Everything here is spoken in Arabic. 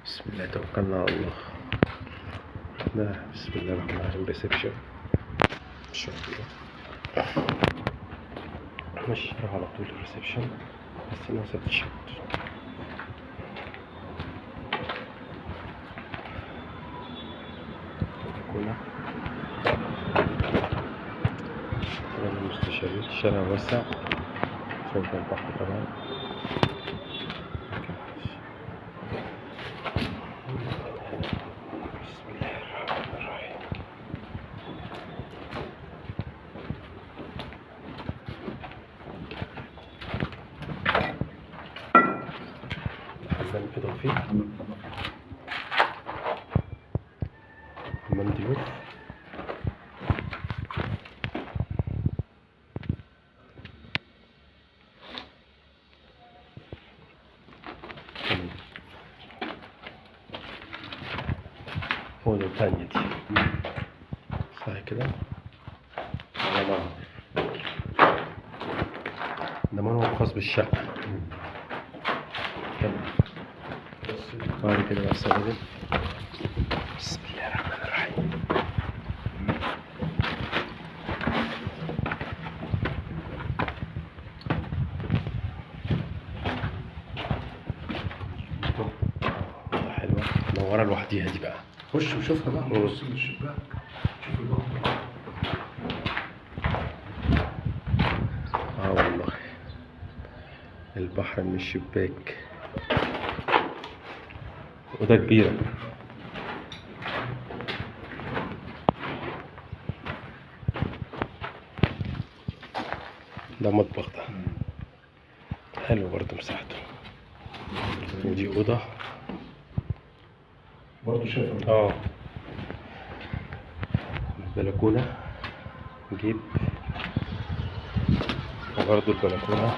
بسم الله توكلنا على الله. بسم الله الرحمن الرحيم. ريسبشن ان شاء الله. مش هروح على طول الريسبشن بس الناس هتشد. هنا بالمستشارين، شارع واسع فوق البحر كمان. بسم الله الرحمن الرحيم. حمام إضافي، حمام ضيوف، أوضة تانية دي صح كده؟ ده منور خاص بالشقة. بعد كده بقى سلالم. بسم الله الرحمن الرحيم. حلوة منورة لوحديها دي بقى. خش وشوفها بقى، بص من الشباك شوف البحر. والله البحر من الشباك. وده كبيرة. ده مطبخ ده حلو برضه مساحته. ودي أوضة برضه شايفها. بلكونة جيب، وبرضه البلكونة